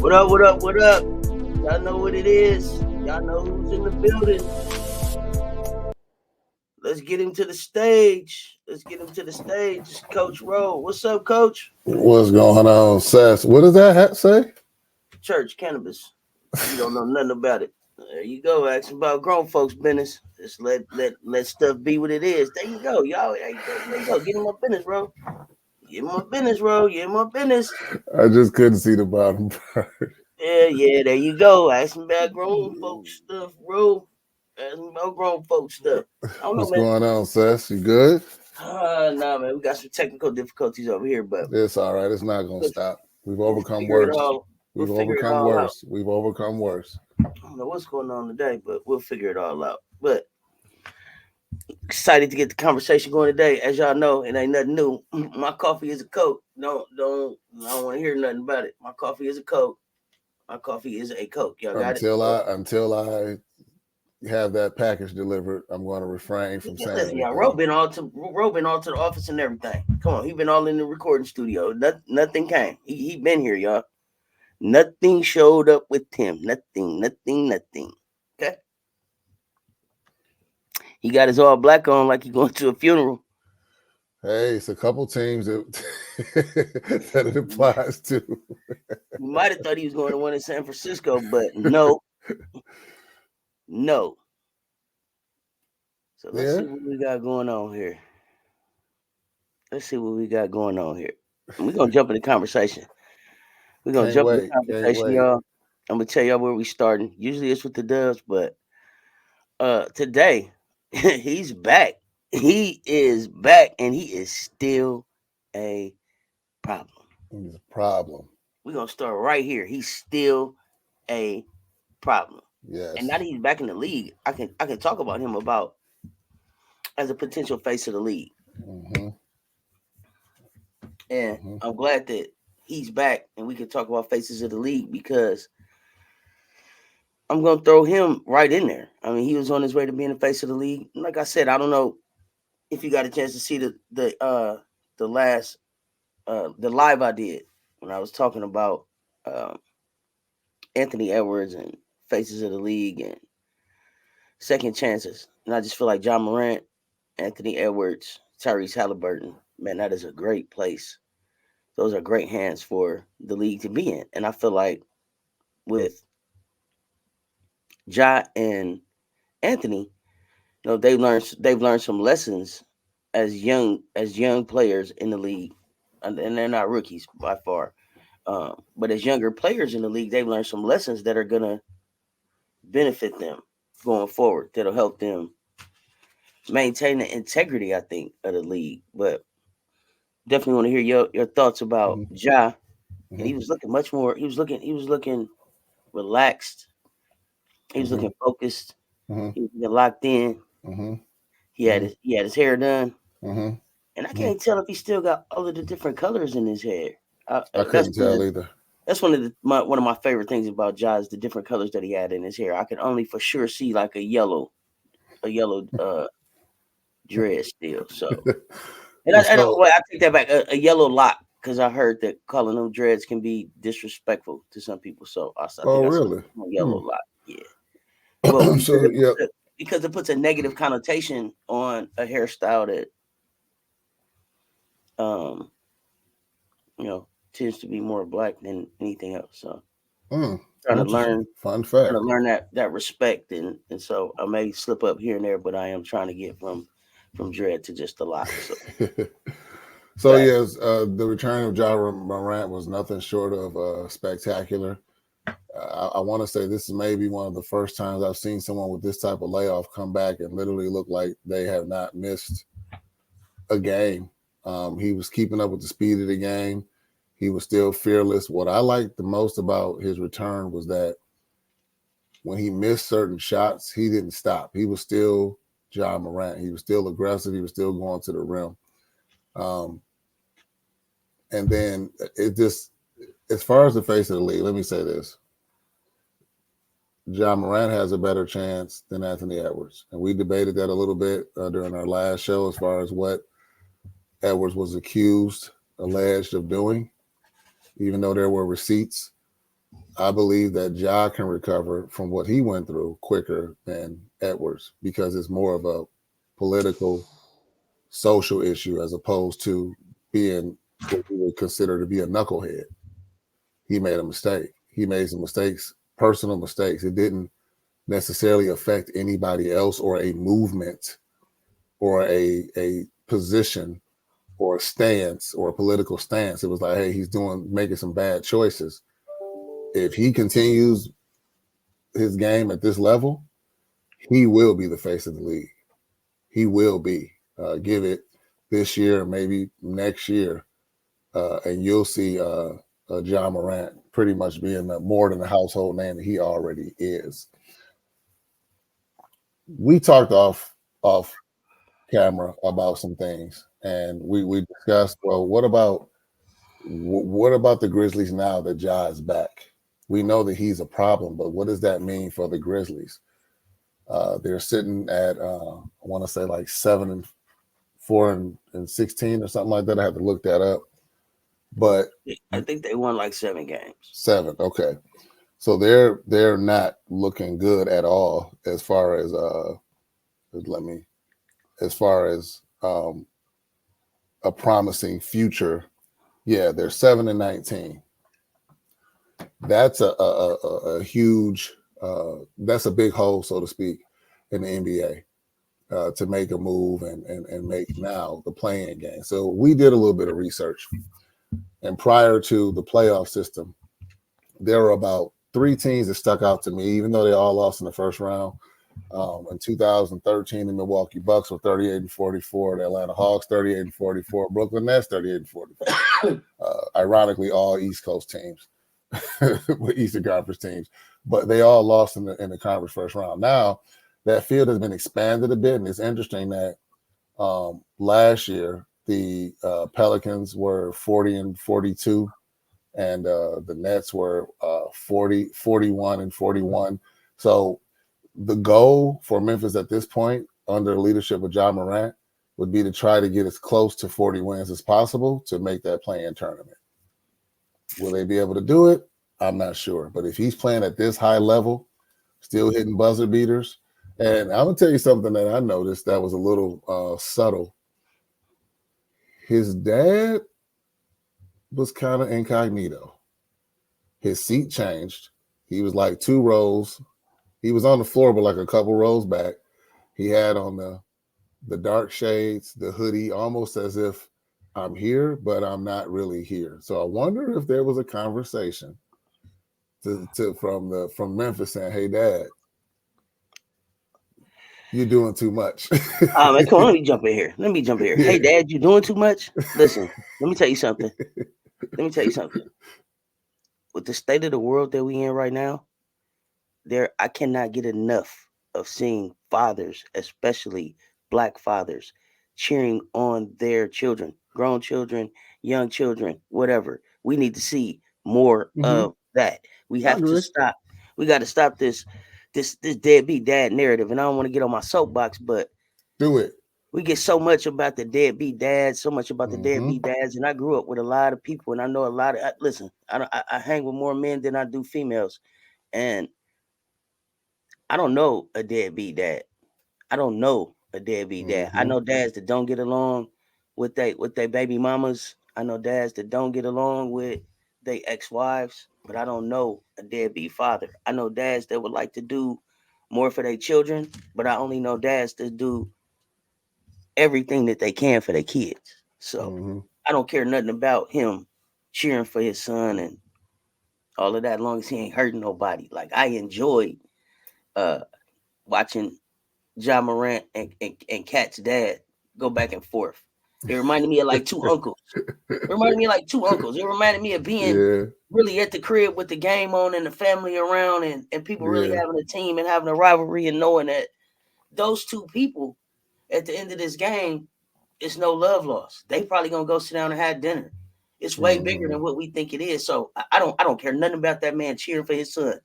What up, what up, what up? Y'all know what it is. Y'all know who's in the building. Let's get him to the stage. It's Coach Ro. What's up, Coach? What's going on, Cess? What does that hat say? Church cannabis. You don't know nothing about it. There you go. Asking about grown folks' business. Just let stuff be what it is. There you go, y'all. There you go. Get in my business, bro. Get in my business, bro. Get in my business. I just couldn't see the bottom part. Yeah. There you go. Asking about grown folks stuff, bro. Asking about grown folks stuff. I don't know, What's man. going on, Cess? You good? Nah, man. We got some technical difficulties over here, but It's all right. It's not going to stop. We've overcome figure it worse. all. We've We'll figure it overcome all out. worse. We've overcome worse. I don't know what's going on today, but we'll figure it all out. But excited to get the conversation going today. As y'all know, it ain't nothing new. My coffee is a Coke. I don't want to hear nothing about it. My coffee is a Coke. My coffee is a Coke. Y'all got Until I have that package delivered, I'm going to refrain from saying Listen, y'all, anything. Ro been all to the office and everything. Come on, he been all in the recording studio. Nothing came. He been here, y'all. Nothing showed up with him. Nothing. Okay. He got his all black on like he going to a funeral. Hey, it's a couple teams that it applies to. You might have thought he was going to one in San Francisco, but no. So let's see what we got going on here. We're going to jump in the conversation. We're going to jump in the conversation, y'all. I'm going to tell y'all where we starting. Usually it's with the Dubs, but today he's back. He is back, and he is still a problem. He's a problem. We're going to start right here. He's still a problem. Yes. And now that he's back in the league, I can talk about him about as a potential face of the league. Mm-hmm. And I'm glad that he's back and we can talk about faces of the league because I'm going to throw him right in there. I mean, he was on his way to being the face of the league. Like I said, I don't know if you got a chance to see the live I did when I was talking about Anthony Edwards and faces of the league and second chances. And I just feel like Ja Morant, Anthony Edwards, Tyrese Halliburton, man, that is a great place. Those are great hands for the league to be in. And I feel like with Ja and Anthony, you know, they've learned some lessons as young players in the league. And they're not rookies by far. But as younger players in the league, they've learned some lessons that are gonna benefit them going forward. That'll help them maintain the integrity, I think, of the league. But definitely want to hear your thoughts about Ja. And he was looking much more. He was looking relaxed. He was looking focused. He was looking locked in. He had his hair done. And I can't tell if he still got all of the different colors in his hair. I couldn't tell either. That's one of my favorite things about Ja is the different colors that he had in his hair. I could only for sure see like a yellow dread still. So, and I take that back. A yellow lock because I heard that calling them dreads can be disrespectful to some people. So I think really? A yellow lock, yeah. Well, so because it puts a negative connotation on a hairstyle that tends to be more black than anything else. So trying to learn that respect and so I may slip up here and there, but I am trying to get from dread to just a lock. So yes, the return of Ja Morant was nothing short of spectacular. I want to say this is maybe one of the first times I've seen someone with this type of layoff come back and literally look like they have not missed a game. He was keeping up with the speed of the game. He was still fearless. What I liked the most about his return was that when he missed certain shots, he didn't stop. He was still Ja Morant. He was still aggressive. He was still going to the rim. And then it just, as far as the face of the league, let me say this. Ja Morant has a better chance than Anthony Edwards. And we debated that a little bit during our last show as far as what Edwards was alleged of doing, even though there were receipts. I believe that Ja can recover from what he went through quicker than Edwards because it's more of a political, social issue as opposed to being what we would consider to be a knucklehead. He made a mistake. He made some mistakes, personal mistakes. It didn't necessarily affect anybody else or a movement or a position or a stance or a political stance. It was like, hey, he's making some bad choices. If he continues his game at this level, he will be the face of the league. He will be. Give it this year, maybe next year, and you'll see Ja Morant pretty much being more than a household name that he already is. We talked off camera about some things, and we discussed, well, what about the Grizzlies now that Ja is back? We know that he's a problem, but what does that mean for the Grizzlies? They're sitting at I want to say like 7-4-16 or something like that. I have to look that up, but I think they won like 7 games. 7. Okay, so they're not looking good at all as far as let me as far as a promising future. Yeah, they're 7-19. That's a huge that's a big hole, so to speak, in the NBA. To make a move and make now the playing game. So we did a little bit of research. And prior to the playoff system, there were about 3 teams that stuck out to me, even though they all lost in the first round. In 2013, the Milwaukee Bucks were 38-44, the Atlanta Hawks 38-44, Brooklyn Nets 38-44. Ironically, all East Coast teams, Eastern Conference teams, but they all lost in the conference first round. Now, that field has been expanded a bit, and it's interesting that last year the Pelicans were 40-42, and the Nets were 41-41. So the goal for Memphis at this point, under the leadership of Ja Morant, would be to try to get as close to 40 wins as possible to make that play-in tournament. Will they be able to do it? I'm not sure. But if he's playing at this high level, still hitting buzzer beaters, and I'm going to tell you something that I noticed that was a little subtle. His dad was kind of incognito. His seat changed. He was like 2 rows. He was on the floor, but like a couple rows back. He had on the dark shades, the hoodie, almost as if I'm here, but I'm not really here. So I wonder if there was a conversation from Memphis saying, "Hey, Dad, you're doing too much." Man, come on, let me jump in here. Yeah. Hey, Dad, you doing too much? Listen, let me tell you something. With the state of the world that we in right now, I cannot get enough of seeing fathers, especially black fathers, cheering on their children, grown children, young children, whatever. We need to see more Mm-hmm. of that. We I have to agree. stop. We got to stop this deadbeat dad narrative. And I don't want to get on my soapbox, but Do it. we get so much about the deadbeat dads, so much about the Mm-hmm. deadbeat dads, and I grew up with a lot of people, and I know a lot of. Listen, I hang with more men than I do females, and I don't know a deadbeat dad. I don't know a deadbeat dad. I Mm-hmm. know dads that don't get along with their baby mamas. I know dads that don't get along with their ex-wives, but I don't know a deadbeat father. I know dads that would like to do more for their children, but I only know dads that do everything that they can for their kids. So Mm-hmm. I don't care nothing about him cheering for his son and all of that, as long as he ain't hurting nobody. Like I enjoyed uh watching Ja Morant and Cat's dad go back and forth. It reminded me of like two uncles. It reminded me of being Yeah. really at the crib with the game on and the family around and people really Yeah. having a team and having a rivalry and knowing that those two people at the end of this game, it's no love lost. They probably gonna go sit down and have dinner. It's way bigger Mm-hmm. than what we think it is. So I don't care nothing about that man cheering for his son.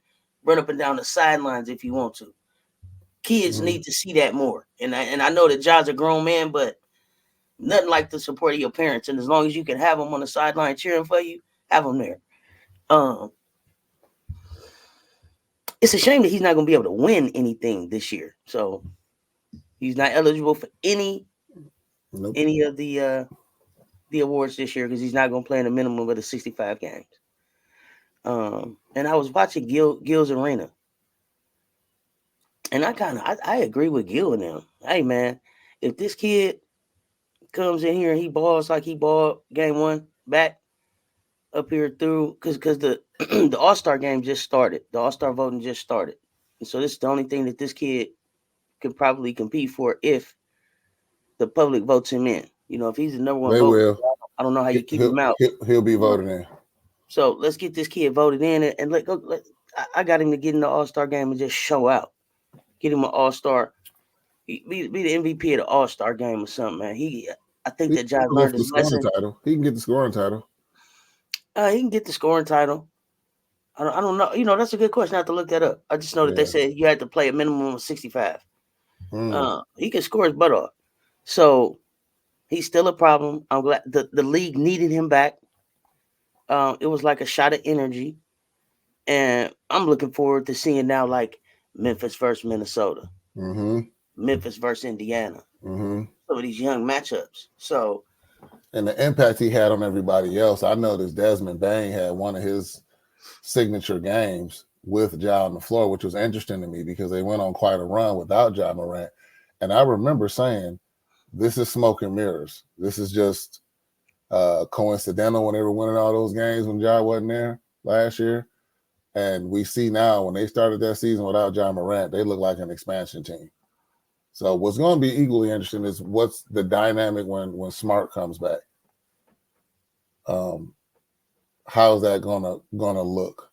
Run up and down the sidelines if you want to. Kids Mm-hmm. need to see that more. And I know that John's a grown man, but nothing like the support of your parents. And as long as you can have them on the sideline cheering for you, have them there. Um, it's a shame that he's not going to be able to win anything this year. So he's not eligible for Nope. any of the awards this year because he's not going to play in a minimum of the 65 games. And I was watching Gil's Arena, and I agree with Gil and them. Hey man, if this kid comes in here and he balls like he balled game one back up here through because the the All-Star game just started. The All-Star voting just started. And so this is the only thing that this kid can probably compete for if the public votes him in. You know, if he's the number one They vote, will. I don't know how you keep him out. He'll be voted in. So let's get this kid voted in and let go. I got him to get in the All-Star game and just show out. Get him an All-Star. Be the MVP of the All-Star game or something, man. I think He that Josh can go learned for the his scoring lesson. title. He can get the scoring title. He can get the scoring title. I don't know. You know, that's a good question. I have to look that up. I just know that they Yeah. said you had to play a minimum of 65. Mm. He can score his butt off. So he's still a problem. I'm glad the league needed him back. It was like a shot of energy. And I'm looking forward to seeing now like Memphis versus Minnesota, Mm-hmm. Memphis versus Indiana. Mm-hmm. Some of these young matchups. So And the impact he had on everybody else. I noticed Desmond Bain had one of his signature games with Ja on the floor, which was interesting to me because they went on quite a run without Ja Morant. And I remember saying, this is smoke and mirrors. This is just coincidental when they were winning all those games when Ja wasn't there last year. And we see now when they started that season without Ja Morant, they look like an expansion team. So what's going to be equally interesting is what's the dynamic when Smart comes back. How's that gonna look?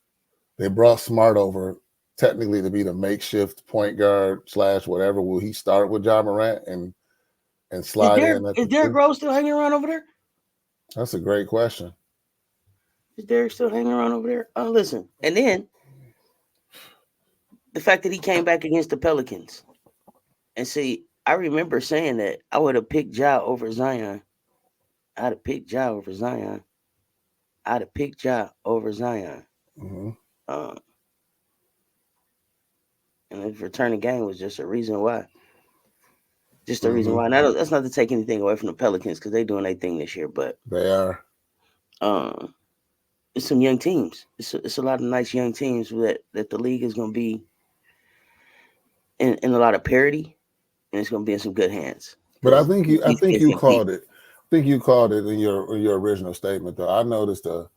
They brought Smart over technically to be the makeshift point guard / whatever. Will he start with Ja Morant and slide in at is the Derrick two? Rose still hanging around over there? That's a great question. Is Derrick still hanging around over there? Listen. And then the fact that he came back against the Pelicans. And see, I remember saying that I would have picked Ja over Zion. I'd have picked Ja over Zion. I'd have picked Ja over Zion. Mm-hmm. Um, and his returning game was just a reason why. Just a reason Mm-hmm. why. Now that's not to take anything away from the Pelicans because they're doing their thing this year, but They are. um, it's some young teams. It's a lot of nice young teams that the league is going to be in a lot of parity, and it's going to be in some good hands But I because think these kids you can compete. called it. I think you called it in your original statement. Though I noticed a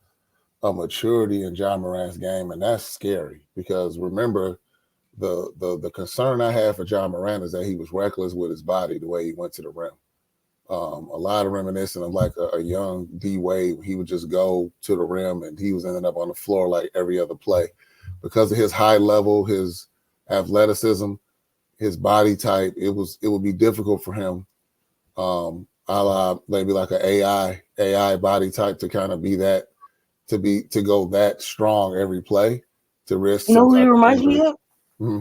maturity in Ja Morant's game, and that's scary because remember the concern I have for Ja Morant is that he was reckless with his body the way he went to the rim. A lot of reminiscent of like a young D Wade. He would just go to the rim and he was ending up on the floor like every other play because of his high level, his athleticism, his body type. It would be difficult for him, a la maybe like an AI body type to kind of be that to go that strong every play to risk You know some who he type of reminds me injury. of? Mm-hmm.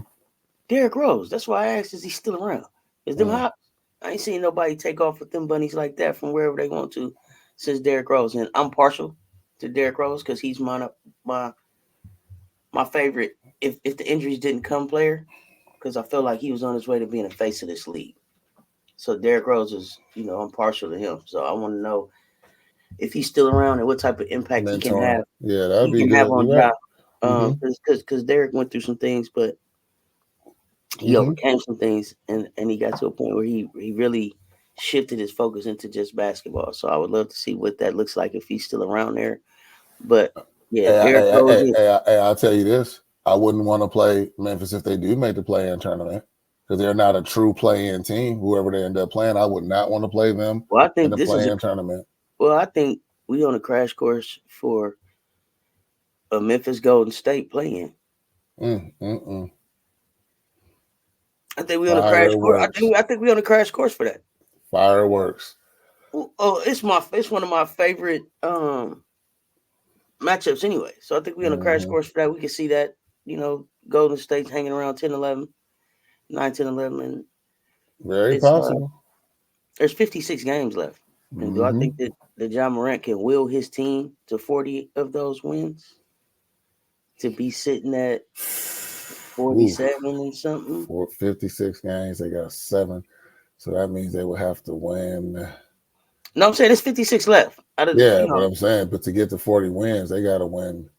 Derrick Rose. That's why I asked, is he still around? Is them Mm. hot? I ain't seen nobody take off with them bunnies like that from wherever they want to since Derrick Rose. And I'm partial to Derrick Rose because he's my my favorite. If the injuries didn't come, player, because I feel like he was on his way to being a face of this league. So Derrick Rose is, I'm partial to him. So I want to know if he's still around and what type of impact he can Mentoring. have. Yeah, that'd He be can have good. on You're right. job. Mm-hmm. Because Derrick went through some things, but he Mm-hmm. overcame some things, and he got to a point where he really shifted his focus into just basketball. So I would love to see what that looks like if he's still around there. But yeah, Derrick Rose. I'll tell you this. I wouldn't want to play Memphis if they do make the play-in tournament because they're not a true play-in team. Whoever they end up playing, I would not want to play them Well, I in think the this is a. play-in tournament. Well, I think we on a crash course for a Memphis Golden State playing. Mm, mm, mm. I think we on a crash course. Fireworks. I think we on a crash course for that. Fireworks. Oh, it's one of my favorite matchups anyway. So I think we on a crash Mm-hmm. course for that. We can see that, Golden State's hanging around 10, 11, 9, 10, 11. And Very it's possible. there's 56 games left. And do I Mm-hmm. think that Ja Morant can will his team to 40 of those wins to be sitting at 47 and something. 56 games. They got 7. So that means they would have to win. No, I'm saying there's 56 left. Out of Yeah, but I'm saying, but to get to 40 wins, they got to win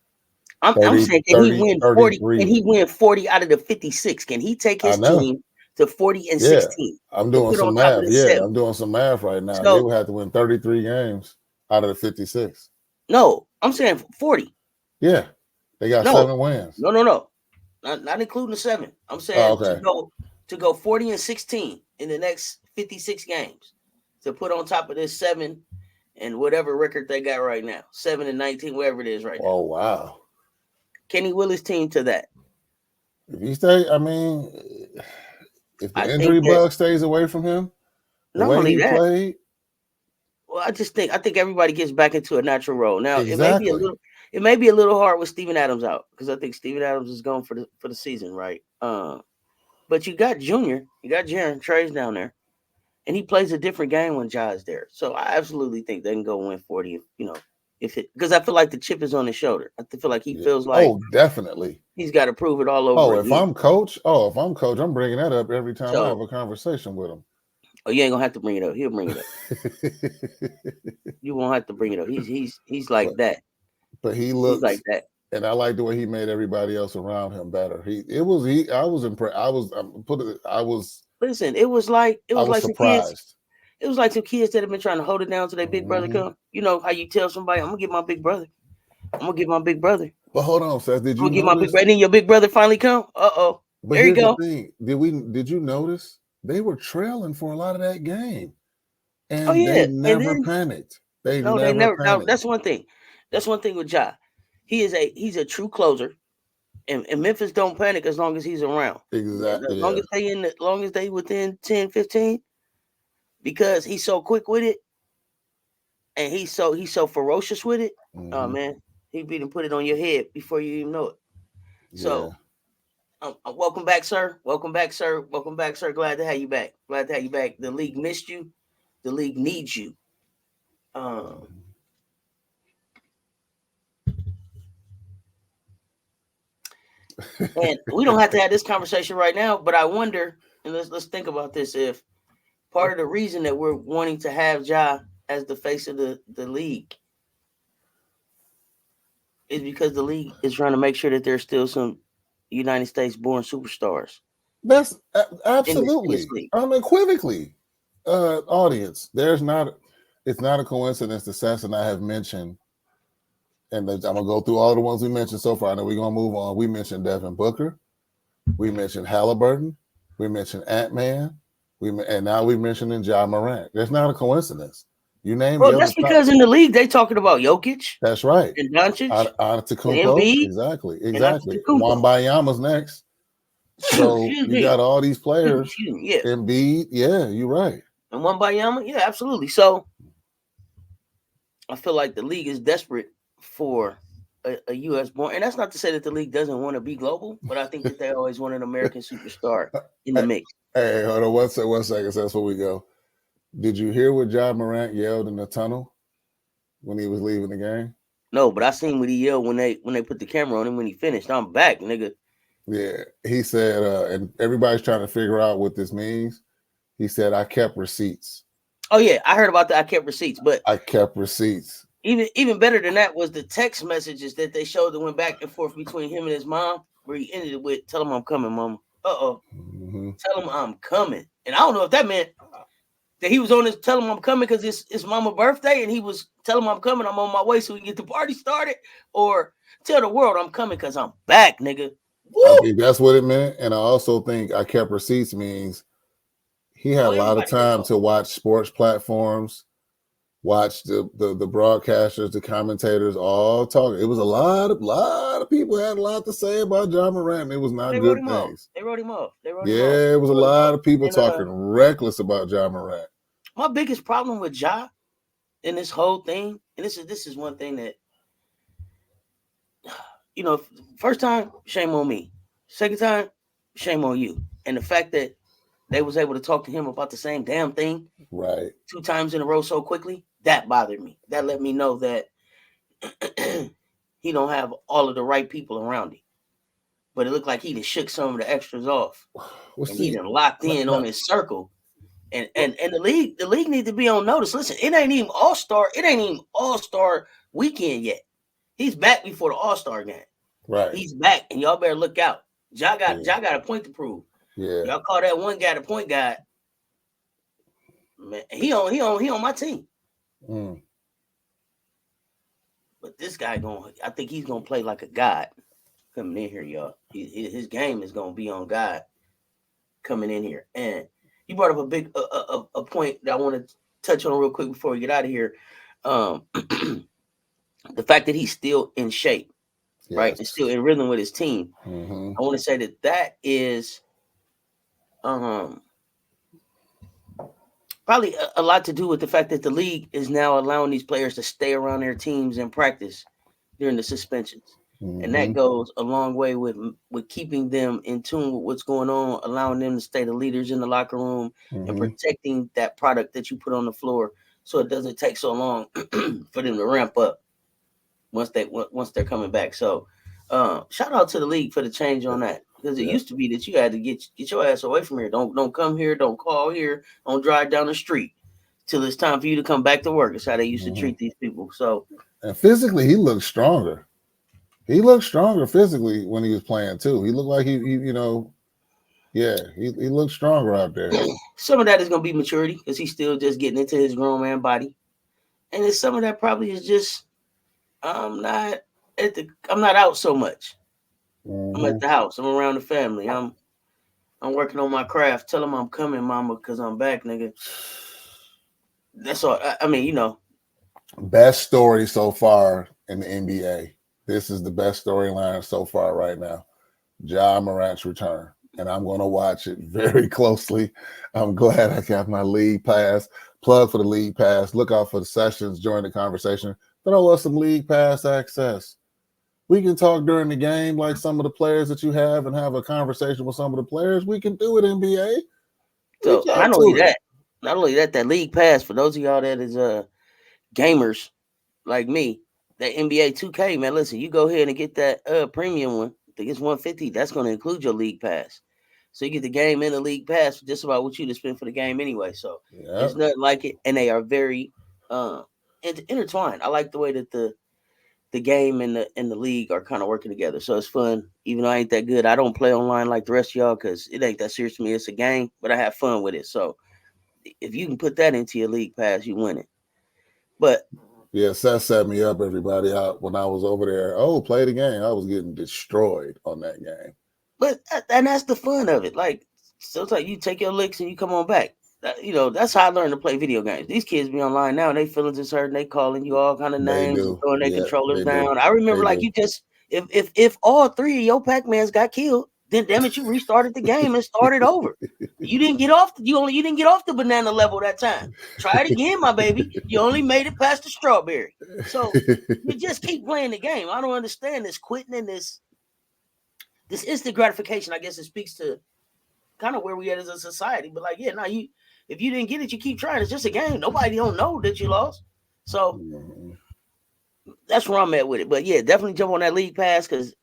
I'm 30, saying, can he 30, win 40? Can 33. he win 40 out of the 56? Can he take I his know. team to 40 and Yeah. 16 I'm to doing put on some top of math. the Yeah, 7? I'm doing some math right now. They So would have to win 33 games out of the 56. no, I'm saying 40. Yeah. They got No, 7 wins. no. Not including the 7. I'm Oh, saying okay. to go 40 and 16 in the next 56 games to put on top of this 7 and whatever record they got right now. 7 and 19, whatever it is right now. Oh, wow. Can he will his team to that? If he stay, I mean, if the I think injury that bug stays away from him, the not way only he that, played, well, I think everybody gets back into a natural role. Now exactly. it may be a little hard with Steven Adams out because I think Steven Adams is going for the season, right? But you got Junior, you got Jaron Trey's down there, and he plays a different game when Ja is there. So I absolutely think they can go win 40. If it because I feel like the chip is on his shoulder. I feel like he Yeah. feels like Oh, definitely. he's got to prove it all over Oh, if again. I'm coach, I'm bringing that up every time I have So, a conversation with him. oh, you ain't gonna have to bring it up. He'll bring it up. You won't have to bring it up. He's like but, that. but he He's like looks, that. and I like the way he made everybody else around him better. I was impressed. Listen, it was like I was some kids. surprised. It was like some kids that have been trying to hold it down till their big brother Mm-hmm. come. You know how you tell somebody, "I'm gonna get my big brother. I'm gonna get my big brother. But hold on, Seth. Did I'm you gonna get my big notice? brother." And then your big brother finally come. But There you here's the go. thing. Did you notice they were trailing for a lot of that game, Oh and yeah, they and never then panicked. They no, they never never. Now panicked. that's one thing. That's one thing with Ja. He's a true closer, and Memphis don't panic as long as he's around. As Exactly. long Yeah. as long as they within 10, 15, because he's so quick with it, and he's so ferocious with it. Oh Mm-hmm. man, he beat and put it on your head before you even know it. Yeah. So, welcome back, sir. Welcome back, sir. Welcome back, sir. Glad to have you back. Glad to have you back. The league missed you. The league needs you. Um, and we don't have to have this conversation right now, but I wonder, and let's think about this. If part of the reason that we're wanting to have Ja as the face of the league is because the league is trying to make sure that there's still some United States born superstars That's in this absolutely league. unequivocally, audience. It's not a coincidence that Cess and I have mentioned, and I'm gonna go through all the ones we mentioned so far. I know we're gonna move on. We mentioned Devin Booker, we mentioned Halliburton, we mentioned Ant-Man, and now we're mentioning Ja Morant. That's not a coincidence. You name Well, the other that's top. because in the league they talking about Jokic That's right. and Doncic and Antetokounmpo. Embiid Exactly. and Exactly. Antetokounmpo. Wambayama's next. So Excuse you me. got all these players. Excuse me. Yeah. Embiid. Yeah, you're right. And Wembayama. Yeah, absolutely. So I feel like the league is desperate for a U.S. born, and that's not to say that the league doesn't want to be global, but I think that they always want an American superstar in the mix. Hey, hold on 1 second. That's where we go. Did you hear what Ja Morant yelled in the tunnel when he was leaving the game? No, but I seen what he yelled when they put the camera on him when he finished. I'm back, nigga. Yeah, he said, and everybody's trying to figure out what this means. He said, "I kept receipts." Oh yeah, I heard about that. I kept receipts, but I kept receipts. even better than that was the text messages that they showed that went back and forth between him and his mom, where he ended it with, "Tell him I'm coming, mama. Mm-hmm. Tell him I'm coming." And I don't know if that meant that he was on his "Tell him I'm coming" because it's mama birthday, and he was "Tell him I'm coming. I'm on my way so we can get the party started," or "Tell the world I'm coming because I'm back, nigga." Woo! I think that's what it meant, and I also think "I kept receipts" means he had Oh, a lot of everybody can time know. to watch sports platforms, watch the broadcasters, the commentators all talking. It was a lot of people had a lot to say about Ja Morant. It was not They wrote good him off. things. They wrote him off. They wrote him off. Yeah, it was They a wrote him lot off. of people And talking reckless about Ja Morant. my biggest problem with Ja in this whole thing, and this is one thing that first time, shame on me. Second time, shame on you. And the fact that they was able to talk to him about the same damn thing Right. 2 times in a row so quickly, that bothered me. That let me know that he don't have all of the right people around him. but it looked like he done shook some of the extras off, Well, and he see, done locked in on his circle. And the league need to be on notice. Listen, it ain't even All-Star. It ain't even All-Star weekend yet. He's back before the All-Star game. right? He's back, and y'all better look out. Ja got a point to prove. Yeah. Y'all call that one guy the point guy. Man, he on my team. Mm. But this guy I think he's gonna play like a god coming in here, y'all. His game is gonna be on God coming in here. And you brought up a big a point that I want to touch on real quick before we get out of here. The fact that he's still in shape, right, and still in rhythm with his team. Mm-hmm. I want to say that is probably a lot to do with the fact that the league is now allowing these players to stay around their teams and practice during the suspensions. Mm-hmm. And that goes a long way with keeping them in tune with what's going on, allowing them to stay the leaders in the locker room, and protecting that product that you put on the floor, so it doesn't take so long for them to ramp up once they're coming back. So, shout out to the league for the change on that, because it used to be that you had to get your ass away from here. Don't come here. Don't call here. Don't drive down the street till it's time for you to come back to work. It's how they used to treat these people. So, and physically, he looked stronger. He looked stronger physically when he was playing too. He looked like he he looked stronger out there. Some of that is going to be maturity, because he's still just getting into his grown man body, and then some of that probably is just I'm not out so much. I'm at the house. I'm around the family. I'm working on my craft. Tell them I'm coming, mama, because I'm back, nigga. That's all. I mean, Best story so far in the NBA. This is the best storyline so far right now. Ja Morant's return. And I'm going to watch it very closely. I'm glad I got my league pass. Plug for the league pass. Look out for the sessions. Join the conversation. Throw us some league pass access. We can talk during the game like some of the players that you have and have a conversation with some of the players. We can do it, NBA. So not only that, that league pass, for those of y'all that is gamers like me, that NBA 2K, man, listen, you go ahead and get that premium one. I think it's $150. That's going to include your league pass. So you get the game and the league pass for just about what you to spend for the game anyway. So it's nothing like it, and they are very intertwined. I like the way that the game and the league are kind of working together. So it's fun. Even though I ain't that good, I don't play online like the rest of y'all, because it ain't that serious to me. It's a game, but I have fun with it. So if you can put that into your league pass, you win it. But yeah, Seth set me up, everybody, out when I was over there. Oh, play the game. I was getting destroyed on that game. But and that's the fun of it. Like, sometimes you take your licks and you come on back. That's how I learned to play video games. These kids be online now, and they feelings is hurt, and they calling you all kind of names and throwing their controllers down. I remember, like, you just if all three of your Pac-Mans got killed, then damn it, you restarted the game and started over. You didn't get off you didn't get off the banana level that time. Try it again, my baby. You only made it past the strawberry. So you just keep playing the game. I don't understand this quitting and this instant gratification. I guess it speaks to kind of where we at as a society. But like, if you didn't get it, you keep trying. It's just a game. Nobody don't know that you lost. So that's where I'm at with it. But yeah, definitely jump on that league pass, because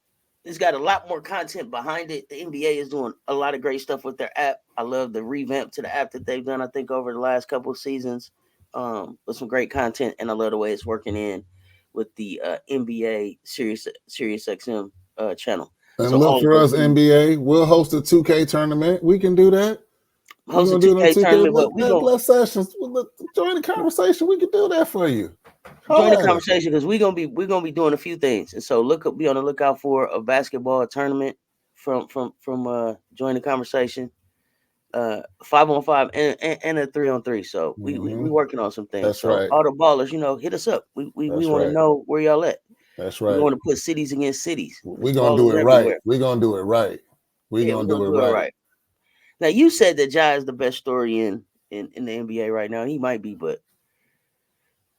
it's got a lot more content behind it. The NBA is doing a lot of great stuff with their app. I love the revamp to the app that they've done, I think, over the last couple of seasons, with some great content. And I love the way it's working in with the NBA Sirius XM channel. And so look for us, NBA. We'll host a 2K tournament. We can do that. Host a 2K tournament, but let's sessions. Join the conversation. We can do that for you. Join the conversation, because we're gonna be doing a few things. And so be on the lookout for a basketball tournament from join the conversation. 5-on-5 and a 3-on-3. So we working on some things. That's so right. All the ballers, hit us up. We want to know where y'all at. That's right. We want to put cities against cities. We're gonna do it right. We're gonna do it right. We're gonna do it right. Now, you said that Ja is the best story in the NBA right now. He might be, but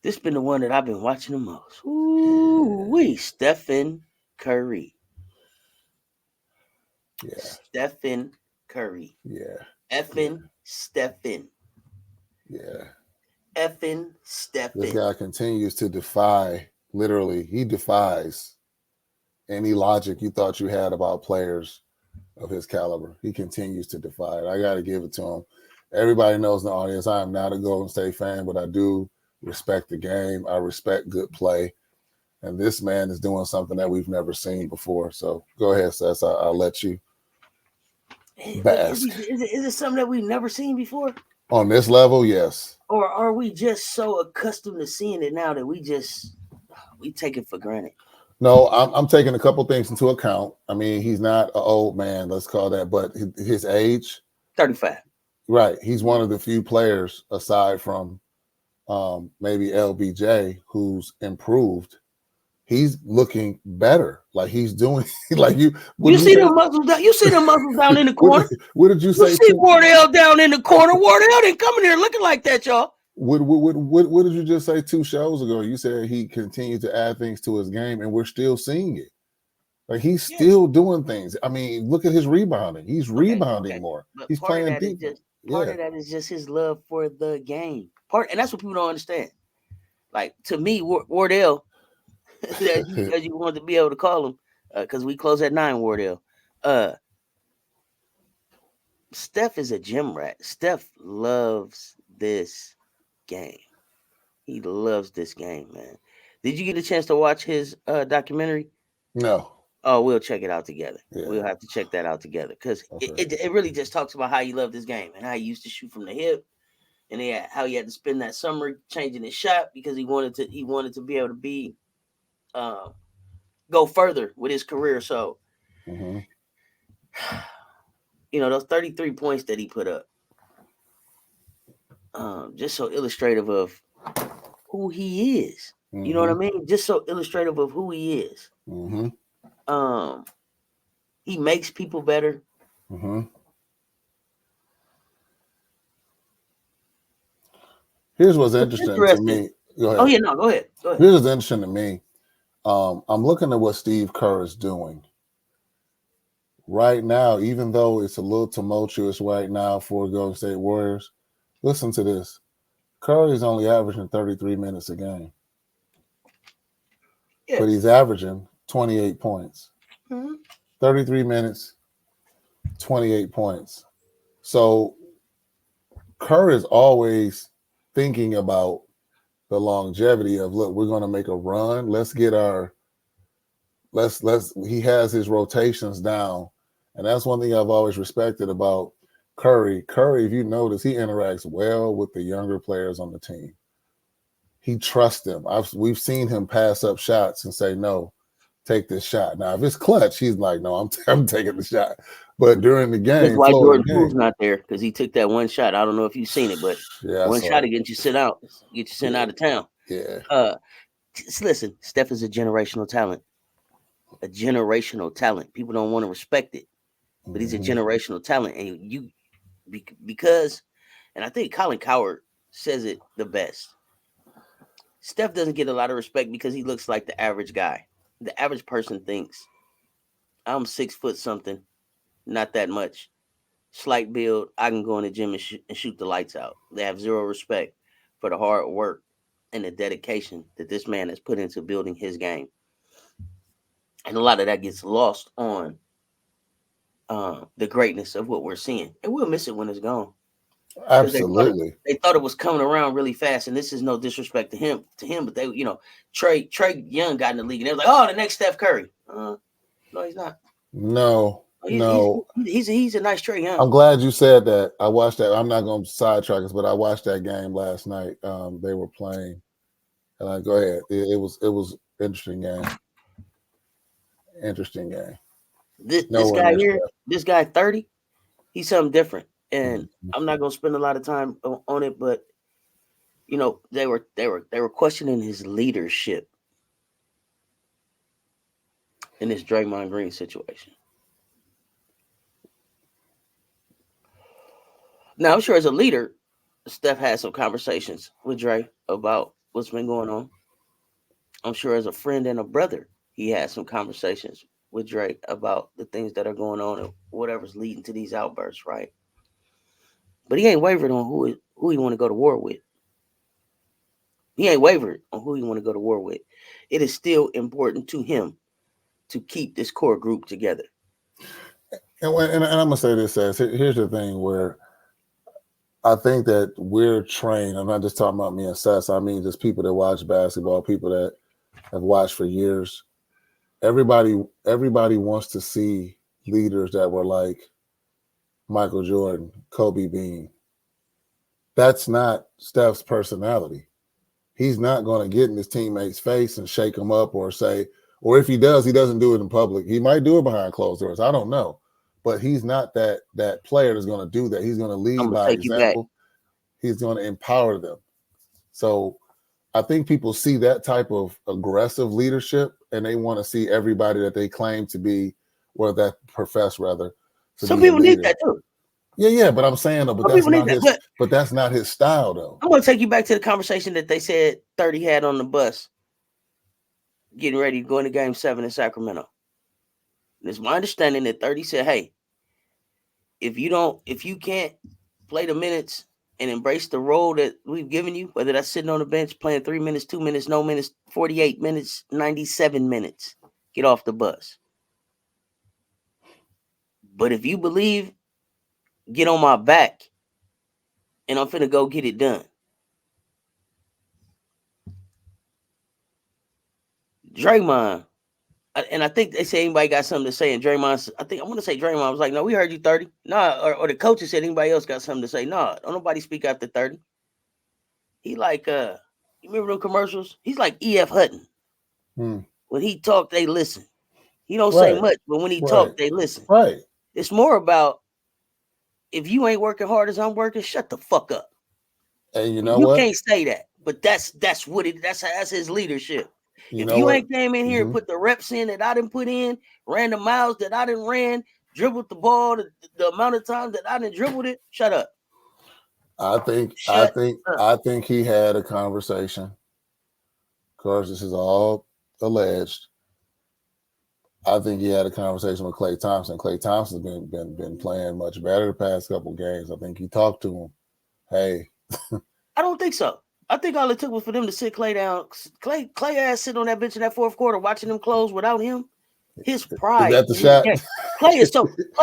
this been the one that I've been watching the most. Ooh, Stephen Curry. Yeah. Stephen Curry. Yeah. Effing Stephen. Yeah. Effing Stephen. This guy continues to defy. Literally, he defies any logic you thought you had about players of his caliber. He continues to defy it. I got to give it to him. Everybody knows in the audience, I am not a Golden State fan, but I do respect the game. I respect good play. And this man is doing something that we've never seen before. So go ahead, Cess. I'll let you But bask. is it something that we've never seen before? On this level, yes. Or are we just so accustomed to seeing it now that we take it for granted? No, I'm taking a couple things into account. I mean, he's not an old man, let's call that, but his age, 35. right? He's one of the few players aside from maybe LBJ who's improved. He's looking better. Like he's doing like you. You see them muscles down. You see them muscles down in the corner. What did you say? You see Wardell down in the corner. Wardell didn't come in here looking like that, y'all. What did you just say 2 shows ago? You said he continued to add things to his game, and we're still seeing it. Like he's still doing things. I mean, look at his rebounding. He's rebounding more. But he's playing deep. Part of that is just his love for the game. And that's what people don't understand. Like to me, Wardell, as you want to be able to call him, because we close at 9. Wardell, Steph is a gym rat. Steph loves this game. He loves this game, man. Did you get a chance to watch his documentary? No. Oh, we'll check it out together. Yeah. We'll have to check that out together because it really just talks about how he loved this game and how he used to shoot from the hip, and how he had to spend that summer changing his shot because he wanted to be able to be go further with his career. So, those 33 points that he put up, just so illustrative of who he is. You know what I mean? Just so illustrative of who he is. He makes people better. Here's what's interesting to me. Go ahead. Oh yeah, no, go ahead. Here's what's interesting to me. I'm looking at what Steve Kerr is doing right now, even though it's a little tumultuous right now for Golden State Warriors. Listen to this. Curry is only averaging 33 minutes a game. Yes. But he's averaging 28 points. 33 minutes, 28 points. So Kerr is always thinking about the longevity of, look, we're going to make a run. Let's get he has his rotations down. And that's one thing I've always respected about Curry. Curry, if you notice, he interacts well with the younger players on the team. He trusts them. We've seen him pass up shots and say, no, take this shot. Now, if it's clutch, he's like, no, I'm taking the shot. But during the game, that's why Jordan Poole's not there, because he took that one shot. I don't know if you've seen it, but one shot to get you sent out of town. Yeah. Just listen, Steph is a generational talent. A generational talent. People don't want to respect it, but he's a generational talent. And because I think Colin Cowherd says it the best. Steph doesn't get a lot of respect because he looks like the average guy. The average person thinks, I'm 6 foot something, not that much, slight build, I can go in the gym and shoot the lights out. They have zero respect for the hard work and the dedication that this man has put into building his game. And a lot of that gets lost on the greatness of what we're seeing. And we'll miss it when it's gone. Absolutely. They thought it was coming around really fast, and this is no disrespect to him, but they, Trey Young got in the league, and they were like, "Oh, the next Steph Curry." No, he's not. No. He's a nice Trey Young. I'm glad you said that. I watched that. I'm not going to sidetrack us, but I watched that game last night. They were playing, and go ahead. It was interesting game. Interesting game. This guy here, this guy 30, he's something different. And I'm not gonna spend a lot of time on it, but they were questioning his leadership in this Draymond Green situation. Now, I'm sure as a leader, Steph had some conversations with Dre about what's been going on. I'm sure as a friend and a brother, he had some conversations with Dre about the things that are going on and whatever's leading to these outbursts, right? But he ain't wavered on who he want to go to war with. He ain't wavered on who he want to go to war with. It is still important to him to keep this core group together. And I'm gonna say this, Cess. Here's the thing where I think that we're trained. I'm not just talking about me and Cess. I mean just people that watch basketball, people that have watched for years. Everybody wants to see leaders that were like Michael Jordan, Kobe Bean. That's not Steph's personality. He's not going to get in his teammate's face and shake him up or say, or if he does, he doesn't do it in public. He might do it behind closed doors. I don't know. But he's not that player that's going to do that. He's going to I'm lead gonna by take you back. example. He's going to empower them. So I think people see that type of aggressive leadership and they want to see everybody that they claim to be, or that profess rather, to Some be a people need leader. that too. Yeah, but I'm saying though, but that's not his style though. I'm gonna take you back to the conversation that they said 30 had on the bus, getting ready to go into Game 7 in Sacramento. And it's my understanding that 30 said, "Hey, if you can't play the minutes and embrace the role that we've given you, whether that's sitting on the bench playing 3 minutes, 2 minutes, no minutes, 48 minutes, 97 minutes, get off the bus. But if you believe, get on my back, and I'm finna go get it done." Draymond, and I think they say anybody got something to say, and Draymond, I want to say Draymond was like, "No, we heard you 30." Nah, or the coaches said anybody else got something to say. Nah, don't nobody speak after 30. He like, you remember them commercials? He's like E.F. Hutton. When he talk, they listen. He don't say much, but when he talk, they listen. Right. It's more about, if you ain't working hard as I'm working, shut the fuck up. And you know you what? Can't say that, but that's his leadership. If know you what? ain't came in here and put the reps in that I didn't put in, ran the miles that I didn't ran, dribbled the ball the amount of times that I didn't dribbled it, shut up. I think he had a conversation. Of course, this is all alleged. I think he had a conversation with Klay Thompson. Klay Thompson's been playing much better the past couple of games. I think he talked to him. Hey. I don't think so. I think all it took was for them to sit Klay down. Klay ass sit on that bench in that fourth quarter watching them close without him. His pride. Is that the shot? Klay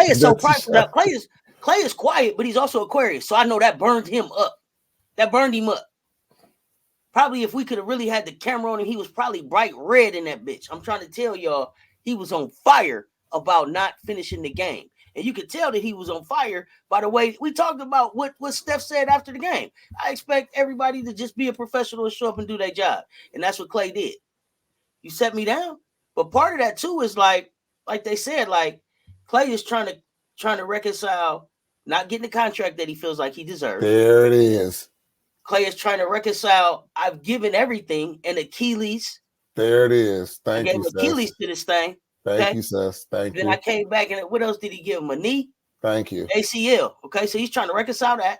is so prideful. Now, Klay is quiet, but he's also Aquarius. So I know that burned him up. That burned him up. Probably if we could have really had the camera on him, he was probably bright red in that bitch. I'm trying to tell y'all, he was on fire about not finishing the game. And you could tell that he was on fire by the way we talked about what Steph said after the game. I expect everybody to just be a professional and show up and do their job. And that's what Klay did. You set me down. But part of that too is like they said, like Klay is trying to reconcile not getting the contract that he feels like he deserves. There it is. Klay is trying to reconcile, I've given everything, and Achilles. There it is. Thank you, I gave Achilles to this thing. Thank you, Cess. Thank you. Then I came back, and what else did he give him? A knee? Thank you. ACL. Okay, so he's trying to reconcile that.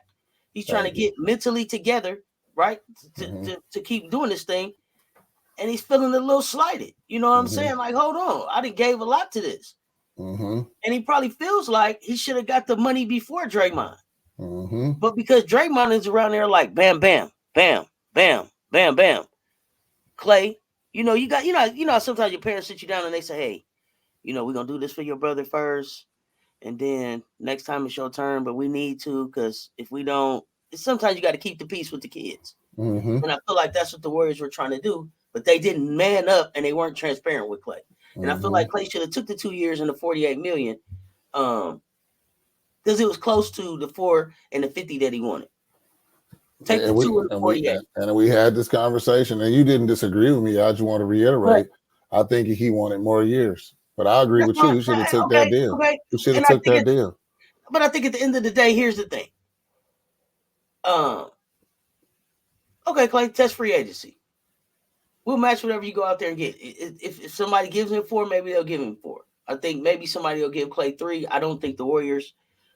He's trying to get mentally together, right, to keep doing this thing. And he's feeling a little slighted. You know what I'm saying? Like, hold on. I done gave a lot to this. And he probably feels like he should have got the money before Draymond. But because Draymond is around there like bam, bam, bam, bam, bam, bam. Klay, you know, sometimes your parents sit you down and they say, hey, you know, we're going to do this for your brother first. And then next time it's your turn, but we need to, because if we don't, sometimes you got to keep the peace with the kids. And I feel like that's what the Warriors were trying to do, but they didn't man up and they weren't transparent with Klay. And I feel like Klay should have took the 2 years and the $48 million, because it was close to the 4 and the 50 that he wanted. Take the 2 and the 48. And we had this conversation, and you didn't disagree with me. I just want to reiterate. I think he wanted more years, but I agree with you. You should have took that deal. You should have took that deal. But I think at the end of the day, here's the thing. Okay, Klay, test free agency. We'll match whatever you go out there and get. If somebody gives him 4, maybe they'll give him 4. I think maybe somebody will give Klay 3. I don't think the Warriors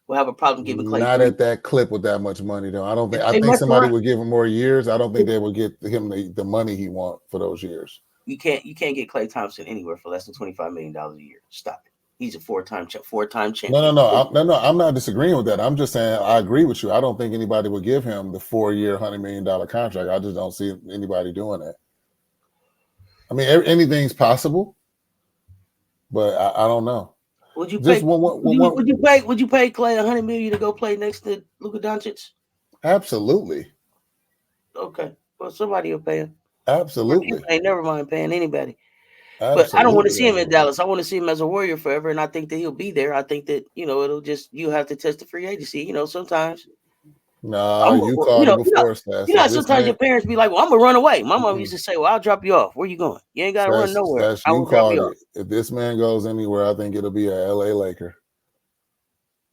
will have a problem giving Klay not 3. At that clip with that much money, though. I think somebody would give him more years. I don't think they would get him the money he wants for those years. You can't get Klay Thompson anywhere for less than $25 million a year. Stop it. He's a four-time champion. No. I'm not disagreeing with that. I'm just saying I agree with you. I don't think anybody would give him the 4-year, $100 million contract. I just don't see anybody doing that. I mean, anything's possible. but I don't know. Would you Just pay? one, one, one, one. Would you pay Clay $100 million to go play next to Luka Doncic? Absolutely, Okay, well somebody will pay him. You absolutely, ain't never mind paying anybody. But I don't want to absolutely. see I him in would. Dallas. I want to see him as a Warrior forever, and I think that he'll be there. I think that it'll just you have to test the free agency. Sometimes Nah, you called it before, Stats. If how this sometimes man, your parents be like, "Well, I'm gonna run away." My mom used mm-mm. to say, "Well, I'll drop you off. Where you going? You ain't gotta run nowhere. Stats, I you will drop called you it. off." If this man goes anywhere, I think it'll be a LA Laker.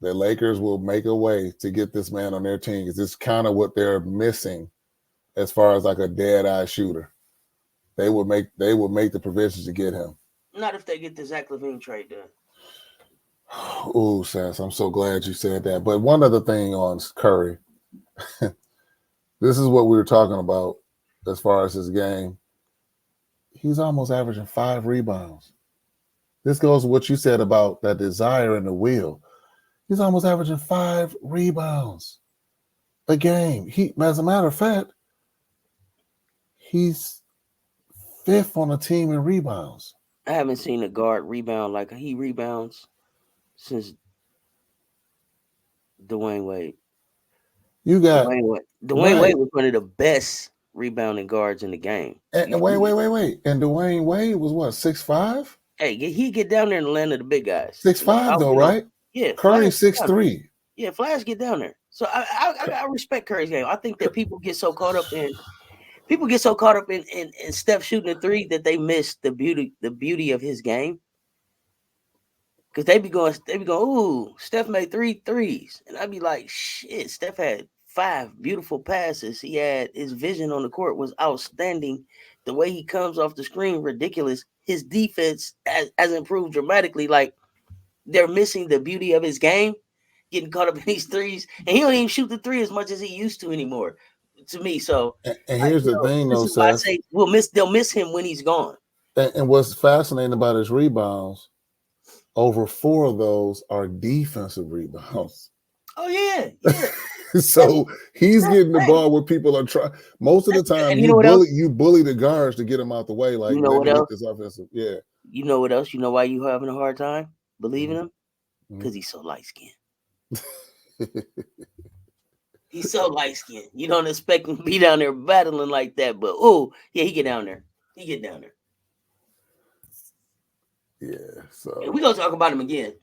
The Lakers will make a way to get this man on their team because it's kind of what they're missing as far as like a dead eye shooter. They will make the provisions to get him. Not if they get the Zach LaVine trade done. Ooh, Sass, I'm so glad you said that. But one other thing on Curry, this is what we were talking about as far as his game. He's almost averaging 5 rebounds. This goes to what you said about that desire and the will. He's almost averaging 5 rebounds a game. As a matter of fact, he's fifth on the team in rebounds. I haven't seen a guard rebound like he rebounds since Dwayne Wade. You got Dwayne right. Wade was one of the best rebounding guards in the game. And wait. And Dwayne Wade was what, 6'5"? Hey, he get down there in the land of the big guys. Six five though, right? Yeah, Flash Curry get down there. 6'3". Yeah, Flash get down there. So I respect Curry's game. I think that people get so caught up in Steph shooting a three that they miss the beauty of his game. Cause they be going, ooh, Steph made 3 threes. And I'd be like, shit, Steph had 5 beautiful passes. He had his vision on the court was outstanding. The way he comes off the screen, ridiculous. His defense has improved dramatically. Like they're missing the beauty of his game, getting caught up in these threes. And he don't even shoot the three as much as he used to anymore. To me. So And here's the thing this though, is why I Seth. say they'll miss him when he's gone. And what's fascinating about his rebounds, over 4 of those are defensive rebounds. Oh yeah. So he's getting the ball where people are trying. Most of the time, And you know what else? you bully the guards to get them out the way. Like, You know let what me get else? this offensive. Yeah. You know what else? You know why you having a hard time believing him? Mm-hmm. Because he's so light skinned. He's so light skinned. You don't expect him to be down there battling like that. But he get down there. He get down there. Yeah. So And we're gonna talk about him again.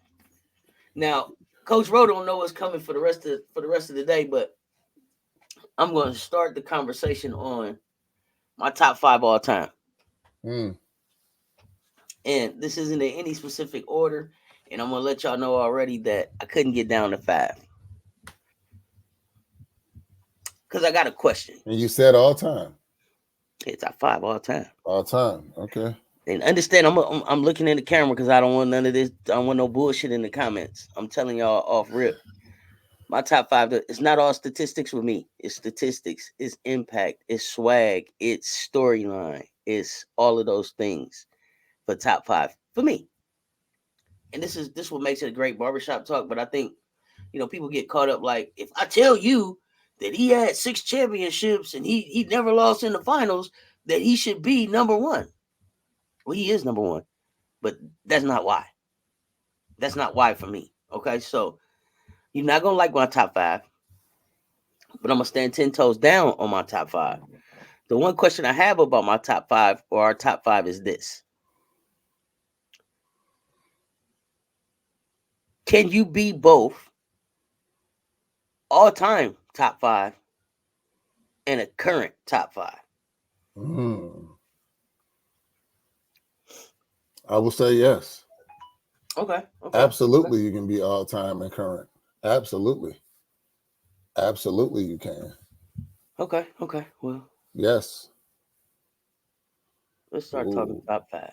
Now, Coach Ro don't know what's coming for the rest of the day, but I'm gonna start the conversation on my top 5 all time. Mm. And this isn't in any specific order. And I'm gonna let y'all know already that I couldn't get down to 5. Because I got a question. And you said all time. It's top 5 all time. All time. Okay. And understand, I'm looking in the camera because I don't want none of this. I don't want no bullshit in the comments. I'm telling y'all off rip. My top 5. It's not all statistics with me. It's statistics. It's impact. It's swag. It's storyline. It's all of those things for top 5 for me. And this what makes it a great barbershop talk. But I think people get caught up like if I tell you that he had 6 championships and he never lost in the finals, that he should be number 1. Well, he is number 1, but that's not why. That's not why for me. Okay, so you're not gonna like my top 5, but I'm gonna stand 10 toes down on my top 5. The one question I have about my top 5 or our top 5 is this: can you be both all-time top 5 and a current top 5? Mm. I will say yes. Okay. Absolutely, you can be all time and current. Absolutely, you can. Okay. Well, Yes. let's start talking top 5s.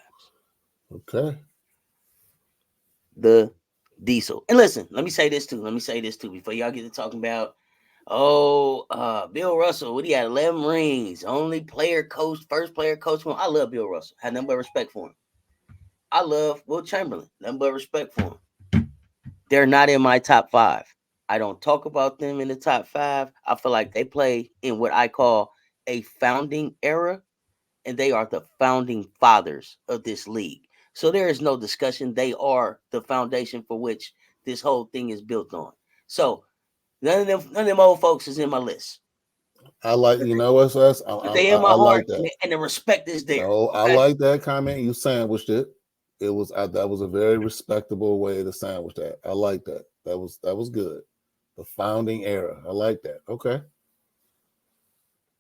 Okay. The Diesel. And listen, let me say this too before y'all get to talking about Bill Russell. What he had 11 rings, only first player coach. I love Bill Russell. Had nothing but respect for him. I love Will Chamberlain. Nothing but respect for him. They're not in my top 5. I don't talk about them in the top 5. I feel like they play in what I call a founding era, and they are the founding fathers of this league. So there is no discussion. They are the foundation for which this whole thing is built on. So none of them old folks is in my list. I like, you know what, Sus? But they in my I heart, like that. and the respect is there. No, I Okay? like that comment. You sandwiched it. It was that was a very respectable way to sandwich that. I like that. That was good. The founding era. I like that. Okay.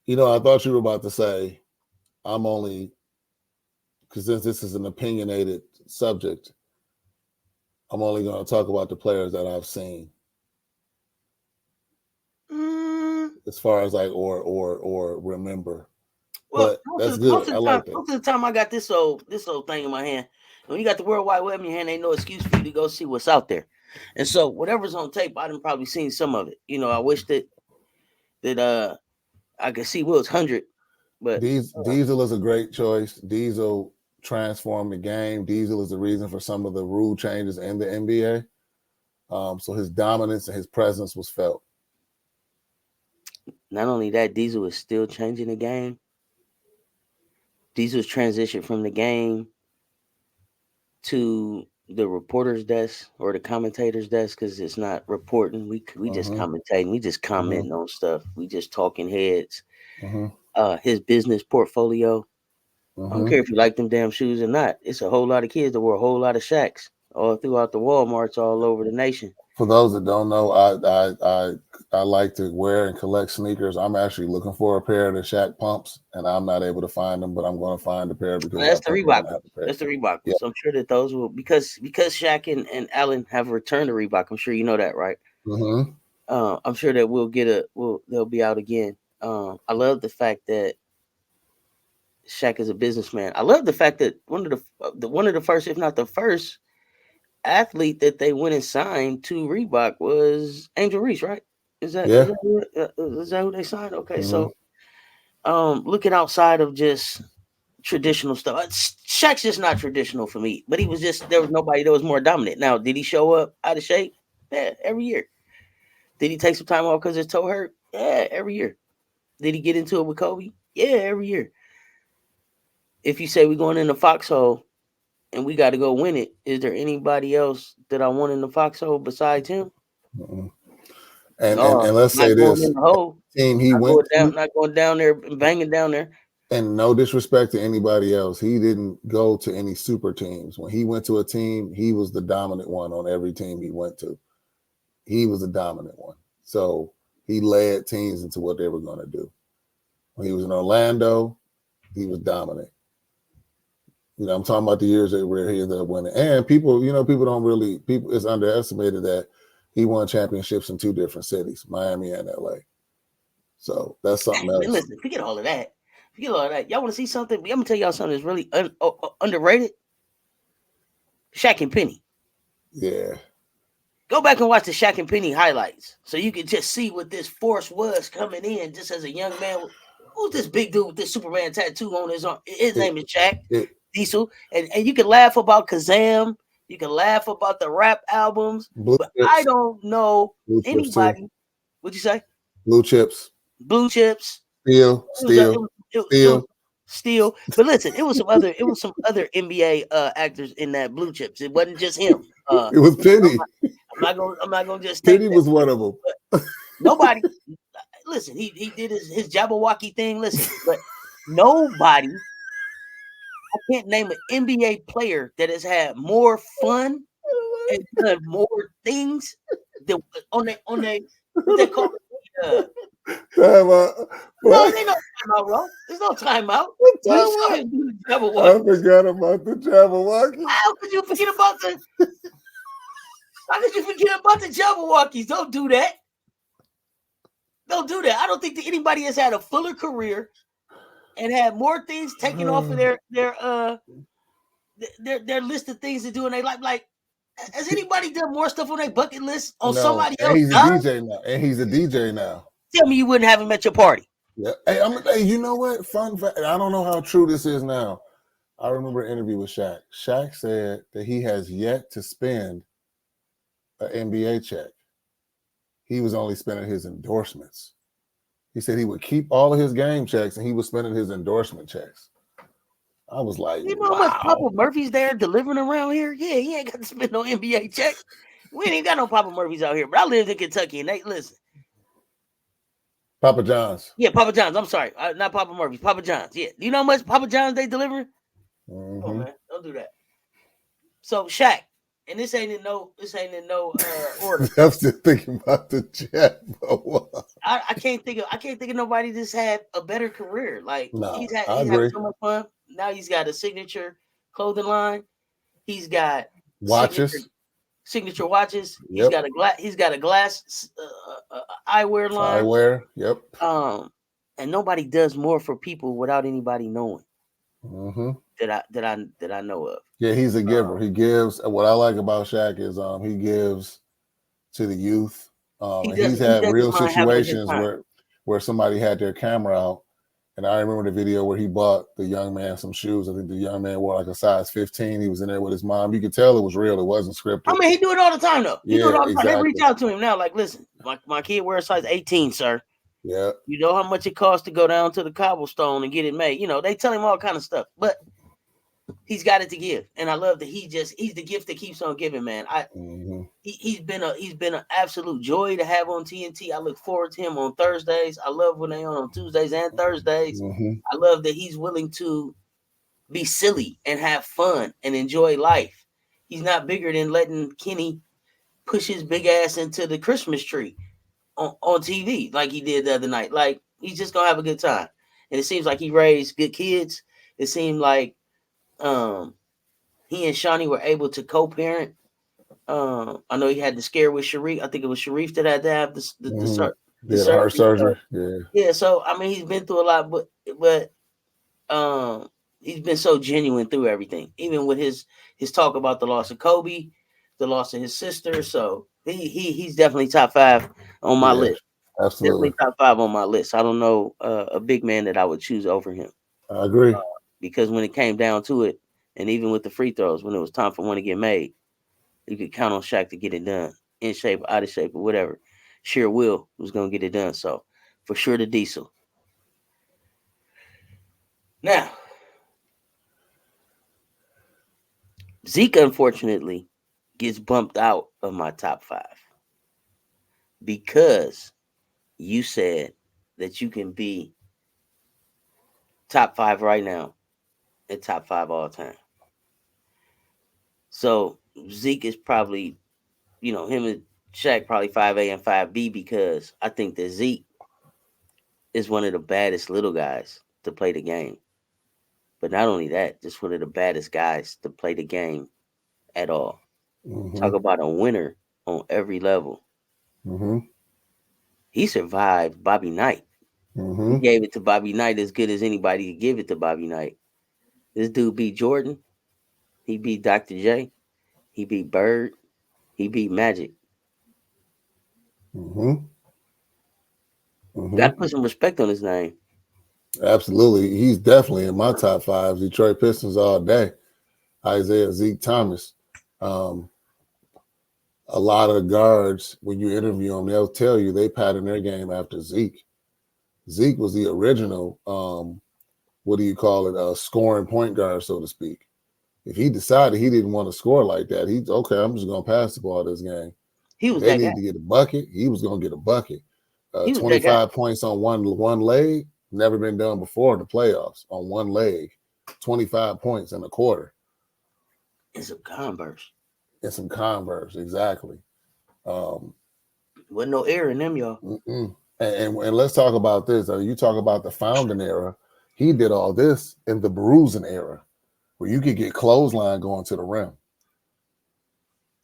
You know, I thought you were about to say, I'm only because since this is an opinionated subject, I'm only going to talk about the players that I've seen. As far as like or remember. Well, But that's good. I like that. most of the time I got this old thing in my hand. When you got the World Wide Web in your hand, ain't no excuse for you to go see what's out there. And so whatever's on tape, I done probably seen some of it. You know, I wish that I could see Will's 100, but Diesel is a great choice. Diesel transformed the game. Diesel is the reason for some of the rule changes in the NBA. So his dominance and his presence was felt. Not only that, Diesel is still changing the game. Diesel's transitioned from the game to the reporter's desk or the commentator's desk because it's not reporting. We just commentating. We just commenting on stuff. We just talking heads. His business portfolio. I don't care if you like them damn shoes or not. It's a whole lot of kids that wear a whole lot of Shaqs all throughout the Walmarts all over the nation. For those that don't know, I like to wear and collect sneakers. I'm actually looking for a pair of the Shaq pumps, and I'm not able to find them, but I'm going to find a pair because That's the Reebok. That's the Reebok. Yeah. So I'm sure that those will because Shaq and Allen have returned to Reebok. I'm sure you know that, right? I'm sure that they'll be out again. I love the fact that Shaq is a businessman. I love the fact that one of the first, if not the first, athlete that they went and signed to Reebok was Angel Reese, right? Is that who they signed? Okay, so looking outside of just traditional stuff, Shaq's just not traditional for me. But there was nobody that was more dominant. Now, did he show up out of shape? Yeah, every year. Did he take some time off because his toe hurt? Yeah, every year. Did he get into it with Kobe? Yeah, every year. If you say we're going in the foxhole and we got to go win it, is there anybody else that I want in the foxhole besides him? And let's say this team he went to, not going down there and banging down there. And no disrespect to anybody else, he didn't go to any super teams. When he went to a team, he was the dominant one on every team he went to. He was the dominant one. So he led teams into what they were going to do. When he was in Orlando, he was dominant. You know, I'm talking about the years where he ended up winning. And people it's underestimated that he won championships in two different cities, Miami and LA. So that's something else. Listen, forget all of that. Y'all want to see something? I'm going to tell y'all something that's really underrated. Shaq and Penny. Yeah. Go back and watch the Shaq and Penny highlights so you can just see what this force was coming in just as a young man. Who's this big dude with this Superman tattoo on his arm? His name is Shaq Diesel. And you can laugh about Kazam. You can laugh about the rap albums. But I don't know anybody. What'd you say? Blue Chips. Steel. But listen, it was some other NBA actors in that Blue Chips. It wasn't just him. It was Penny. I'm not gonna just Penny was one of them. Nobody. Listen, he did his Jabberwocky thing. Listen, but nobody. I can't name an NBA player that has had more fun and done more things than on they what they call it. No, ain't no timeout, bro. There's no timeout. I forgot about the Jabberwocky. How could you forget about the Jabberwockies? Don't do that. Don't do that. I don't think that anybody has had a fuller career and had more things taken off of their list of things to do in their life. Like, has anybody done more stuff on their bucket list on somebody else? He's a DJ now. Tell me you wouldn't have him at your party. Yeah. Hey, you know what? Fun fact. I don't know how true this is now. I remember an interview with Shaq. Shaq said that he has yet to spend an NBA check. He was only spending his endorsements. He said he would keep all of his game checks and he was spending his endorsement checks. I was like, You know how much wow. Papa Murphy's there delivering around here? Yeah, he ain't got to spend no NBA check. We ain't even got no Papa Murphy's out here. But I lived in Kentucky, and they listen. Papa John's. Yeah, Papa John's. I'm sorry, not Papa Murphy's. Papa John's. Yeah, do you know how much Papa John's they delivering? Oh Mm-hmm. man, don't do that. So Shaq, and this ain't in no order. I'm still thinking about the chat, bro. I can't think of nobody that's had a better career. Like Nah, I he's having agree. so much fun. Now he's got a signature clothing line. He's got signature Watches. signature watches. Yep. He's got a glass eyewear line. Eyewear. Yep. And nobody does more for people without anybody knowing Mm-hmm. that I know of. Yeah, he's a giver. He gives. What I like about Shaq is he gives to the youth. And he's He had doesn't real mind having a good situations time. where somebody had their camera out. And I remember the video where he bought the young man some shoes. I think the young man wore like a size 15. He was in there with his mom. You could tell it was real. It wasn't scripted. I mean, he do it all the time though. He do it Yeah, all the time. They reach exactly. out to him now, like, listen, my kid wears size 18, sir. Yeah. You know how much it costs to go down to the cobblestone and get it made. You know, they tell him all kind of stuff, but he's got it to give. And I love that he's the gift that keeps on giving, man. Mm-hmm. He's been an absolute joy to have on TNT. I look forward to him on Thursdays. I love when they on Tuesdays and Thursdays. Mm-hmm. I love that he's willing to be silly and have fun and enjoy life. He's not bigger than letting Kenny push his big ass into the Christmas tree on TV like he did the other night. Like he's just gonna have a good time. And it seems like he raised good kids. It seemed like he and Shawnee were able to co-parent. I know he had the scare with Sharif. I think it was Sharif that had to have Mm-hmm. the Did heart surgery. surgery. So, Yeah. yeah. So I mean, he's been through a lot, but he's been so genuine through everything, even with his talk about the loss of Kobe, the loss of his sister. So he's definitely top 5 on my Yeah. list. Definitely Absolutely. top 5 on my list. I don't know a big man that I would choose over him I agree. because when it came down to it, and even with the free throws, when it was time for one to get made, you could count on Shaq to get it done, in shape, out of shape, or whatever. Sheer will was gonna get it done. So for sure, the Diesel. Now Zeke, unfortunately, gets bumped out of my top 5 because you said that you can be top 5 right now and top 5 all time. So Zeke is probably, him and Shaq probably 5A and 5B because I think that Zeke is one of the baddest little guys to play the game. But not only that, just one of the baddest guys to play the game at all. Mm-hmm. Talk about a winner on every level. Mm-hmm. He survived Bobby Knight. He Mm-hmm. gave it to Bobby Knight as good as anybody could give it to Bobby Knight. This dude beat Jordan. He beat Dr. J. He beat Bird. He beat Magic. Mm-hmm. Got Mm-hmm. to put some respect on his name. Absolutely. He's definitely in my top 5. Detroit Pistons all day. Isaiah Zeke Thomas. Um, a lot of the guards, when you interview them, they'll tell you they pattern their game after Zeke. Zeke was the original, what do you call it, scoring point guard, so to speak. If he decided he didn't want to score like that, he's okay, I'm just going to pass the ball this game. He If was they that guy. need to get a bucket, he was going to get a bucket. He was that guy. 25 points on one leg, never been done before in the playoffs on one leg. 25 points in a quarter. And some Converse. And some Converse, exactly. Wasn't no air in them, y'all. And let's talk about this. You talk about the founding era. He did all this in the bruising era, where you could get clothesline going to the rim,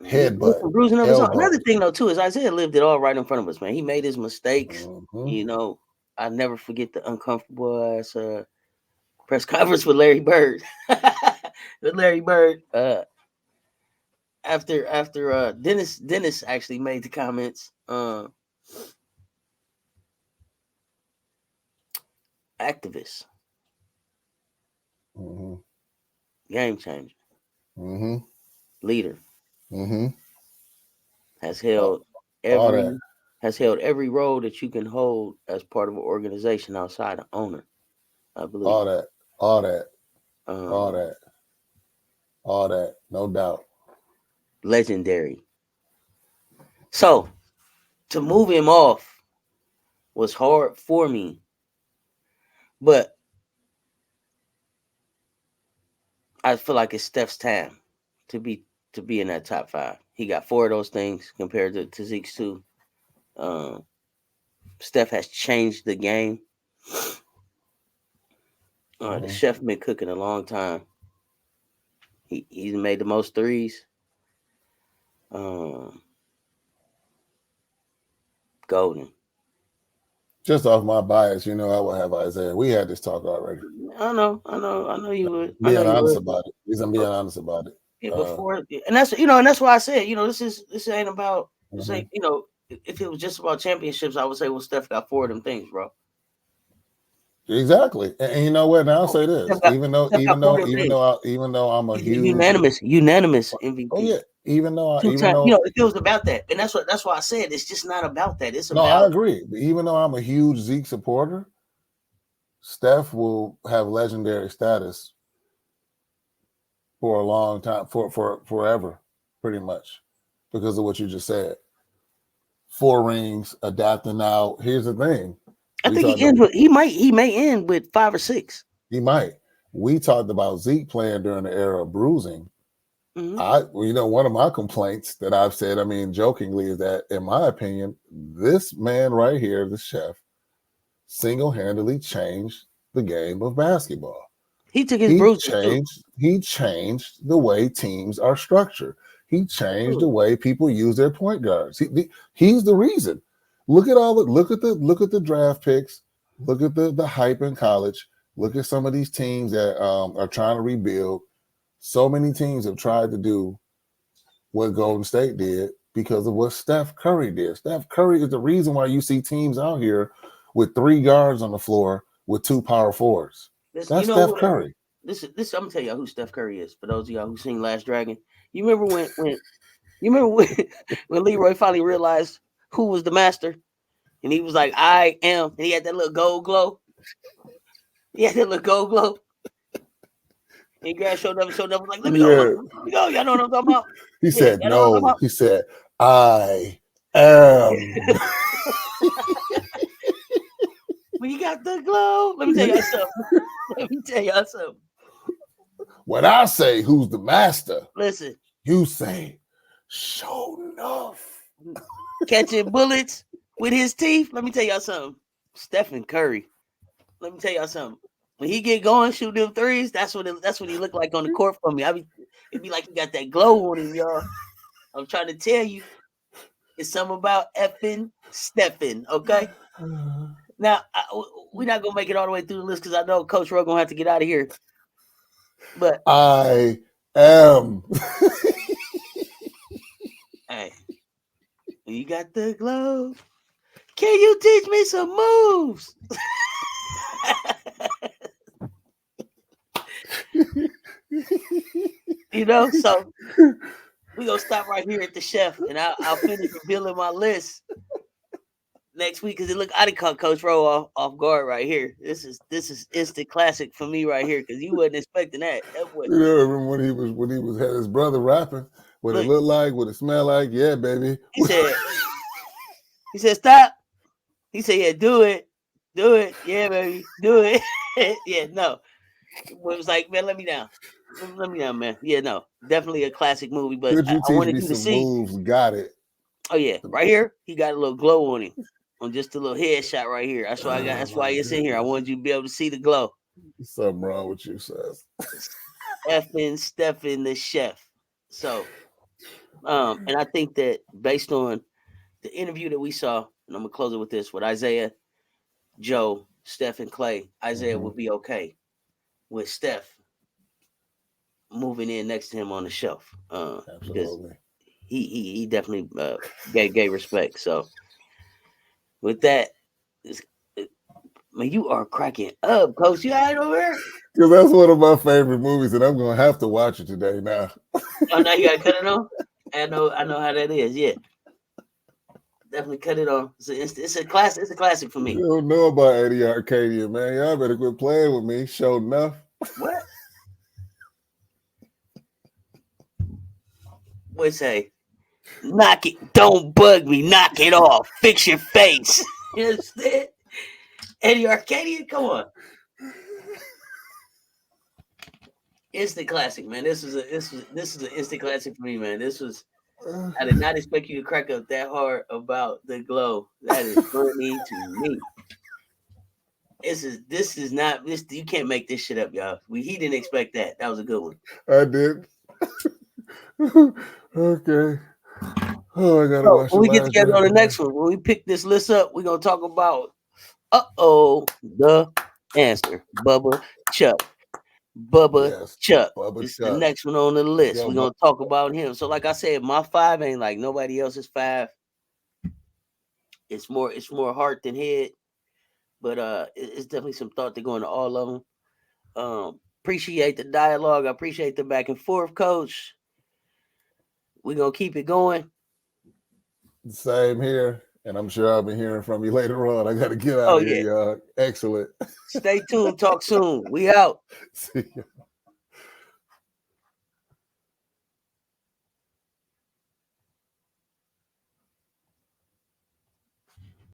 headbutt, Bruising of his own. elbow. Another thing though too is Isaiah lived it all right in front of us, man. He made his mistakes. Mm-hmm. I never forget the uncomfortable ass press conference with Larry Bird. With Larry Bird, after Dennis actually made the comments. Activist, Mm-hmm. game changer, Mm-hmm. leader, Mm-hmm. has All, held all that. every role that you can hold as part of an organization outside of owner, I believe. All that. All that. All Um, that, no doubt. legendary. So to move him off was hard for me, but I feel like it's Steph's time to be in that top five. He got four of those things compared to Zeke's two. Um, Steph has changed the game. The Mm-hmm. chef been cooking a long time. He's made the most threes. Um, Golden. Just off my bias, I would have Isaiah. We had this talk already. I know you would. I know Being you honest would. about it. At least I'm being honest about it. Yeah, before, and that's why I said, this ain't about this Mhm. ain't if it was just about championships, I would say, well, Steph got four of them things, bro. Exactly, and you know what? Now I'll Oh, say this: even though, Steph got four of them things. even though I'm a He's a huge, unanimous oh yeah, MVP. Two even times, though, if it was about that, and that's why I said it's just not about that. It's no, I about agree. But even though I'm a huge Zeke supporter, Steph will have legendary status for a long time, for forever, pretty much, because of what you just said. Four rings, adapting now. Here's the thing: I we think talked about, he may end with 5 or 6. he might. We talked about Zeke playing during the era of bruising. Mm-hmm. One of my complaints that I've said, I mean, jokingly, is that, in my opinion, this man right here, the chef, single-handedly changed the game of basketball. He took his bruises too. He changed the way teams are structured. He changed the way people use their point guards. He's the reason. Look at the draft picks. Look at the hype in college. Look at some of these teams that are trying to rebuild. So many teams have tried to do what Golden State did because of what Steph Curry did. Steph Curry is the reason why you see teams out here with 3 guards on the floor with 2 power forwards. This, That's Steph Curry. this. I'm gonna tell y'all who Steph Curry is. For those of y'all who seen Last Dragon, you remember you remember when when Leroy finally realized who was the master, and he was like, "I am," and he had that little gold glow. He had that little gold glow. And guys showed up was like, "Let me go, Yeah. let me go." Y'all know what I'm talking about? He Yeah, said y'all know what I'm talking no. about. He said, I am. We got the glow. Let me tell y'all something. Let me tell y'all something. When I say who's the master, Listen, you say, show enough. catching bullets with his teeth. Let me tell y'all something. Stephen Curry. Let me tell y'all something. When he get going, shoot them threes, that's what he looked like on the court for me. It'd be like he got that glow on him, y'all. I'm trying to tell you, it's something about effing Stephen. Okay. Now we're not gonna make it all the way through the list because I know Coach Ro gonna have to get out of here. But I am. hey, you got the glow. Can you teach me some moves? So we gonna stop right here at the chef, and I'll finish revealing my list next week because I done caught Coach Ro off guard right here. This is instant classic for me right here because you wasn't expecting that. That boy, Remember when he was had his brother rapping, what it look, looked like, what it smelled like? Yeah, baby. he said stop. He said, yeah, do it, yeah, baby, do it. Yeah, no, it was like, man, let me down. Let me down, man. Yeah, no, definitely a classic movie. But Could you I teach wanted me you to some see. moves? Got it. Oh yeah, right here, he got a little glow on him, on just a little headshot right here. That's why Oh That's why my it's in here. I goodness. wanted you to be able to see the glow. Something wrong with you, Seth. Effing Stephen the chef. So, and I think that based on the interview that we saw, and I'm gonna close it with this: with Isaiah, Joe, Steph, and Clay, Isaiah would be okay with Steph moving in next to him on the shelf, because Absolutely. he definitely gave respect. So with that, man, you are cracking up, Coach. You all right over here? Because that's one of my favorite movies, and I'm going to have to watch it today now. Oh, now you got to cut it on. I know how that is. Yeah, definitely cut it on. It's a classic. It's a classic for me. You don't know about Eddie Arcadia, man. Y'all better quit playing with me. Show enough. What? What say? Knock it. Don't bug me. Knock it off. Fix your face. You understand? Eddie Arcadian, come on. Instant classic, man. This is an instant classic for me, man. This was I did not expect you to crack up that hard about the glow. That is funny to me. This is not this. You can't make this shit up, y'all. He didn't expect that. That was a good one. I did. Okay. Oh, I gotta So watch when the we get last together on the Dragon next Ball. one, when we pick this list up, we're gonna talk about the answer. Chuck. Bubba Yes, Chuck Bubba is the Chuck. next one on the Let's list. go, We're gonna talk about him. So, like I said, my 5 ain't like nobody else's 5. It's more heart than head, but it's definitely some thought to go into all of them. Appreciate the dialogue. I appreciate the back and forth, Coach. We're gonna keep it going. Same here. And I'm sure I'll be hearing from you later on. I got to get out Oh of here, yeah. y'all. Excellent. Stay tuned. Talk soon. We out. See ya.